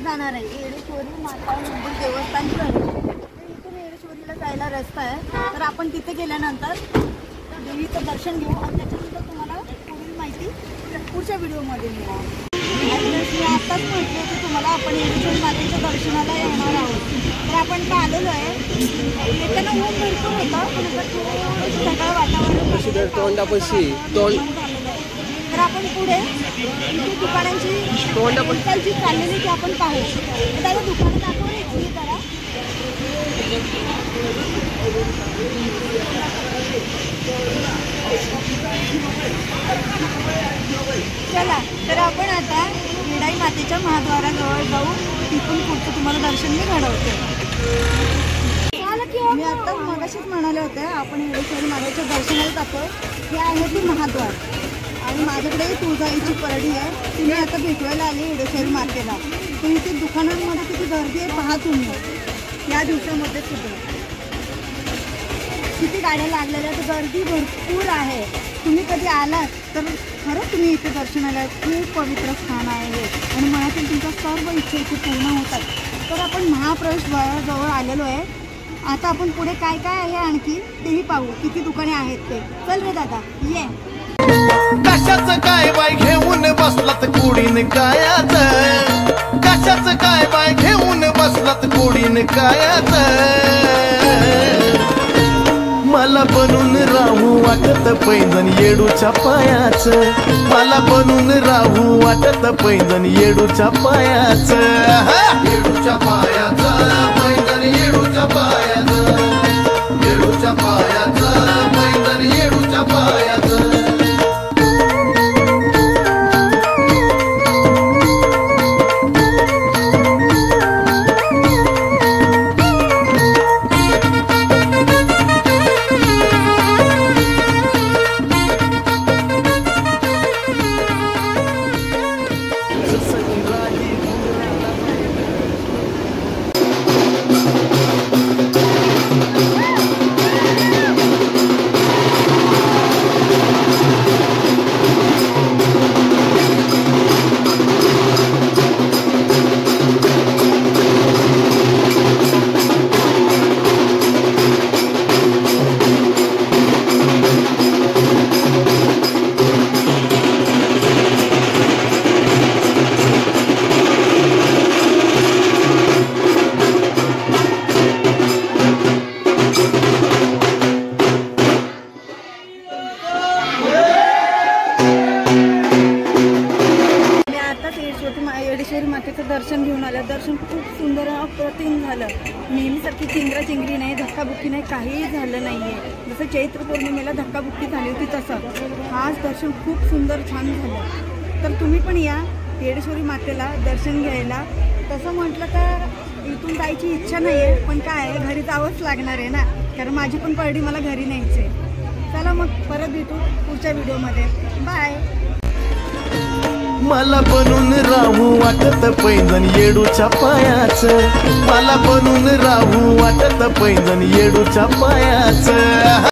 जाणार आहे येडेश्वरी माता मंदिर देवस्थानकडे। इथून येडेश्वरीला जायला रस्ता आहे, तर आपण तिथे गेल्यानंतर देवीचं दर्शन घेऊ आणि त्याच्यानंतर तुम्हाला पुढील माहिती पुढच्या व्हिडिओमध्ये मिळेल। मी आत्ताच म्हटलं की तुम्हाला आपण येडेश्वरी मातेच्या दर्शनाला येणार आहोत, तर आपण का आलेलो आहे। येताना ऊन भरपूर होतं, पण आता ढगाळ वातावरण तोंडापाशी तोंड, तर आपण पुढे दुकानांची चाललेली ती आपण पाहू। त्याला दुकानं दाखवली जरा। चला, तर आपण आता येडाई मातेच्या महाद्वाराजवळ जाऊ, तिथून पुढचं तुम्हाला दर्शन मी घडवते। मी आता मगाशीच म्हणाले होते आपण येडेश्वरी मातेच्या दर्शनाला जातो। हे आहे ती महाद्वार आणि माझ्याकडे तुळजाईची परडी आहे, ती मी आता भेटवायला आली येडेश्वरी मातेला। तर इथे दुकानांमध्ये किती गर्दी आहे पहा तुम्ही। या दिवसामध्ये सुद्धा किती गाड्या लागलेल्या, तर गर्दी भरपूर आहे। तुम्ही कधी आलात तर खरंच तुम्ही इथे दर्शनाला खूप पवित्र स्थान आहे हे, आणि मनातील तुमच्या सर्व इच्छा इथे पूर्ण होतात। तर आपण महाप्रवेशद्वाराजवळ आलेलो आहे। आता आपण पुढे काय काय आहे आणखी तेही पाहू, किती दुकाने आहेत ते। चल रे दादा ये। कशाचं काय बाय घेऊन बसलात कुडीन कायात, कशाचं काय बाय घेऊन बसलात कुडीन कायात। मला बनून राहू वाटत पैंजण येडूच्या पायाच, मला बनून राहू वाटत पैंजण येडूच्या पायाच। येडूच्या पायाच पैंजण येडूच्या पायाच, येडूच्या पायाच पैंजण येडूच्या पायाच। येडेश्वरी मातेचं दर्शन घेऊन आलं। दर्शन खूप सुंदर अप्रतिम झालं। नेहमीसारखी चिंगराचिंगरी नाही, धक्काबुक्की नाही, काहीही झालं नाही आहे। जसं चैत्र पौर्णिमेला धक्काबुक्की झाली होती तसं आज दर्शन खूप सुंदर छान झालं। तर तुम्ही पण या येडेश्वरी मातेला दर्शन घ्यायला। तसं म्हटलं तर इथून जायची इच्छा नाही आहे, पण काय आहे घरी जावंच लागणार आहे ना, कारण माझी पण परडी मला घरी न्यायची आहे। चला मग परत भेटू पुढच्या व्हिडिओमध्ये। बाय। मला बनून राहू वाटत पैंजण येडूच्या पायाच, मला बनून राहू वाटत पैंजण येडूच्या पायाच।